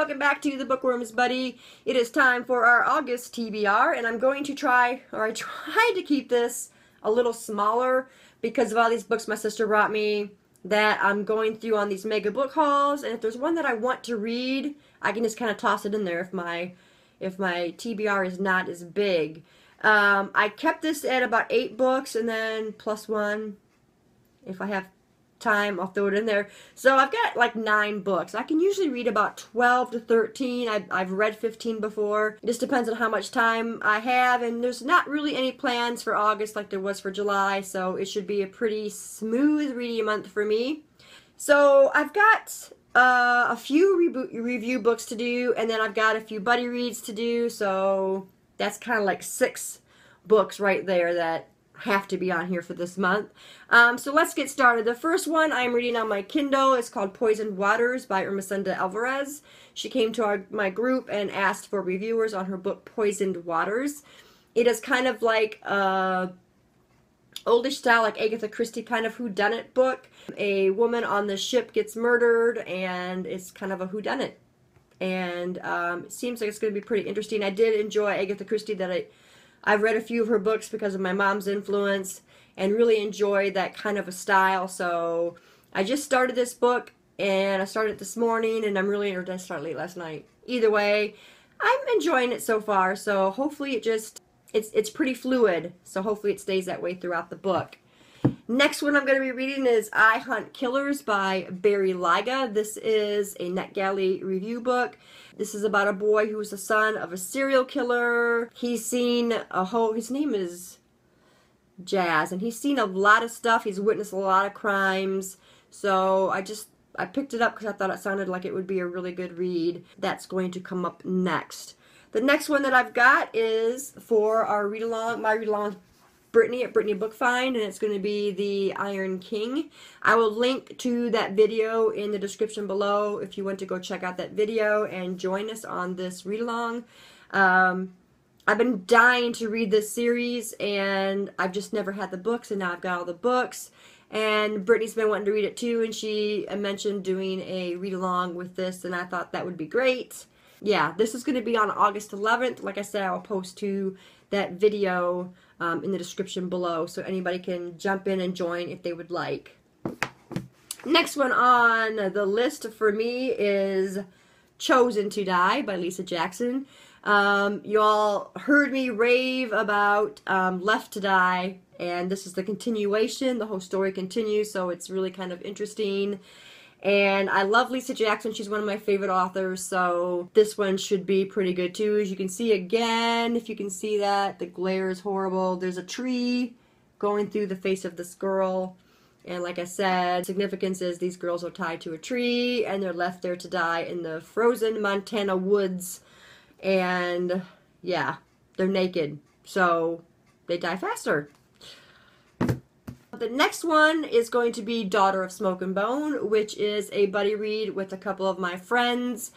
welcome back to the Bookworms Buddy. It is time for our August TBR, and I'm going to try, or I tried to keep this a little smaller because of all these books my sister brought me that I'm going through on these mega book hauls, and if there's one that I want to read, I can just kind of toss it in there if my TBR is not as big. I kept this at about 8 books, and then plus one, if I have time, I'll throw it in there. So I've got like 9 books. I can usually read about 12 to 13. I've read 15 before. It just depends on how much time I have, and there's not really any plans for August like there was for July, so it should be a pretty smooth reading month for me. So I've got a few review books to do, and then I've got a few buddy reads to do, so that's kind of like 6 books right there that have to be on here for this month. So let's get started. The first one I'm reading on my Kindle is called Poisoned Waters by Ermesenda Alvarez. She came to my group and asked for reviewers on her book Poisoned Waters. It is kind of like a oldish style, like Agatha Christie kind of whodunit book. A woman on the ship gets murdered, and it's kind of a whodunit. And it seems like it's going to be pretty interesting. I did enjoy Agatha Christie. I've read a few of her books because of my mom's influence and really enjoy that kind of a style. So I just started this book, and I started it this morning, and I'm really, or did I start late last night? Either way, I'm enjoying it so far. So hopefully it's pretty fluid. So hopefully it stays that way throughout the book. Next one I'm going to be reading is I Hunt Killers by Barry Liga. This is a NetGalley review book. This is about a boy who is the son of a serial killer. He's seen his name is Jazz, and he's seen a lot of stuff. He's witnessed a lot of crimes. So I picked it up because I thought it sounded like it would be a really good read. That's going to come up next. The next one that I've got is for our read-along, my read-along Brittni at Brittni Book Find, and it's going to be The Iron King. I will link to that video in the description below if you want to go check out that video and join us on this read-along. I've been dying to read this series, and I've just never had the books, and now I've got all the books. And Brittni's been wanting to read it too, and she mentioned doing a read-along with this, and I thought that would be great. Yeah, this is going to be on August 11th. Like I said, I'll post to that video in the description below, so anybody can jump in and join if they would like. Next one on the list for me is Chosen to Die by Lisa Jackson. You all heard me rave about Left to Die, and this is the continuation. The whole story continues, so it's really kind of interesting. And I love Lisa Jackson. She's one of my favorite authors, so this one should be pretty good too. As you can see again, if you can see that, the glare is horrible. There's a tree going through the face of this girl. And like I said, significance is these girls are tied to a tree, and they're left there to die in the frozen Montana woods. And yeah, they're naked, so they die faster. The next one is going to be Daughter of Smoke and Bone, which is a buddy read with a couple of my friends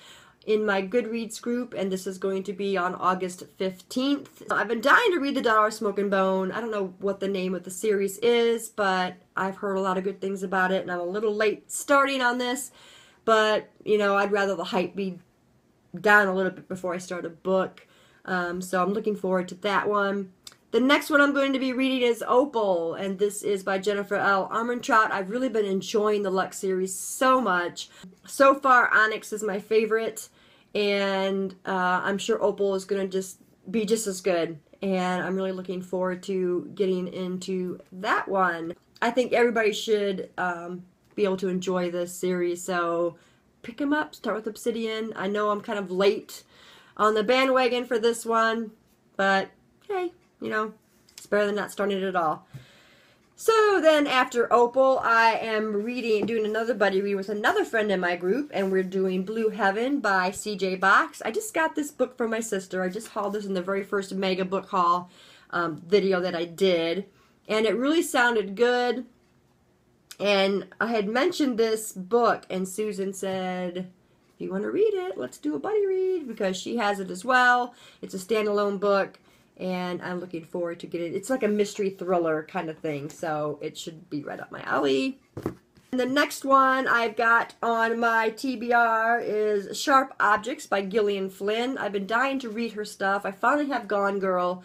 in my Goodreads group, and this is going to be on August 15th. I've been dying to read the Daughter of Smoke and Bone. I don't know what the name of the series is, but I've heard a lot of good things about it, and I'm a little late starting on this, but, you know, I'd rather the hype be down a little bit before I start a book, so I'm looking forward to that one. The next one I'm going to be reading is Opal, and this is by Jennifer L. Armentrout. I've really been enjoying the Lux series so much. So far, Onyx is my favorite, and I'm sure Opal is going to be just as good, and I'm really looking forward to getting into that one. I think everybody should be able to enjoy this series, so pick them up, start with Obsidian. I know I'm kind of late on the bandwagon for this one, but hey. You know, it's better than not starting it at all. So then after Opal, I am doing another buddy read with another friend in my group, and we're doing Blue Heaven by C.J. Box. I just got this book from my sister. I just hauled this in the very first mega book haul video that I did, and it really sounded good. And I had mentioned this book, and Susan said, if you want to read it, let's do a buddy read, because she has it as well. It's a standalone book. And I'm looking forward to getting it. It's like a mystery thriller kind of thing, so it should be right up my alley. And the next one I've got on my TBR is Sharp Objects by Gillian Flynn. I've been dying to read her stuff. I finally have Gone Girl,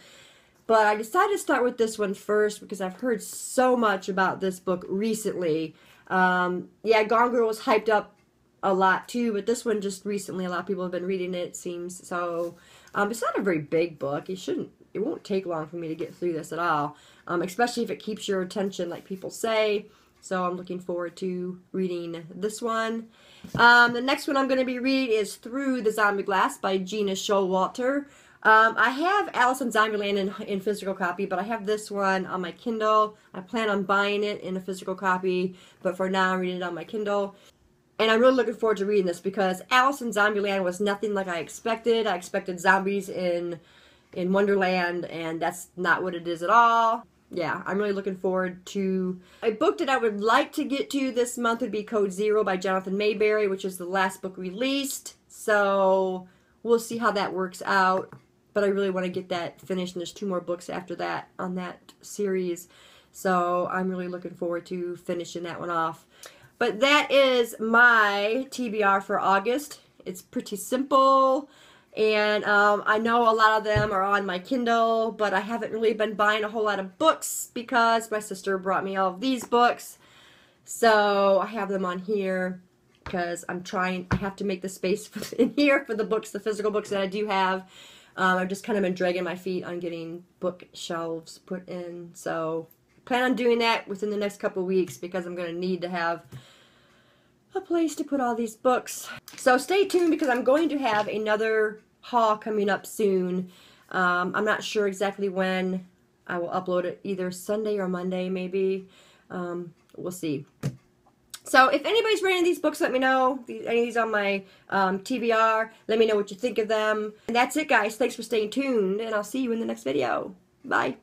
but I decided to start with this one first because I've heard so much about this book recently. Yeah, Gone Girl was hyped up a lot too, but this one just recently, a lot of people have been reading it seems. So it's not a very big book. It won't take long for me to get through this at all, especially if it keeps your attention like people say. So I'm looking forward to reading this one. The next one I'm going to be reading is Through the Zombie Glass by Gina Showalter. I have Alice in Zombieland in physical copy, but I have this one on my Kindle. I plan on buying it in a physical copy, but for now I'm reading it on my Kindle. And I'm really looking forward to reading this because Alice in Zombieland was nothing like I expected. I expected zombies in Wonderland, and that's not what it is at all. Yeah, I'm really looking forward to... A book that I would like to get to this month would be Code Zero by Jonathan Mayberry, which is the last book released. So we'll see how that works out. But I really want to get that finished, and there's 2 more books after that on that series. So I'm really looking forward to finishing that one off. But that is my TBR for August. It's pretty simple. And I know a lot of them are on my Kindle, but I haven't really been buying a whole lot of books because my sister brought me all of these books. So I have them on here because I have to make the space in here for the books, the physical books that I do have. I've just kind of been dragging my feet on getting bookshelves put in. So I plan on doing that within the next couple of weeks because I'm going to need to have a place to put all these books. So stay tuned because I'm going to have another haul coming up soon. I'm not sure exactly when I will upload it, either Sunday or Monday maybe. We'll see. So if anybody's reading these books, let me know. Any of these on my TBR, let me know what you think of them. And that's it, guys. Thanks for staying tuned, and I'll see you in the next video. Bye.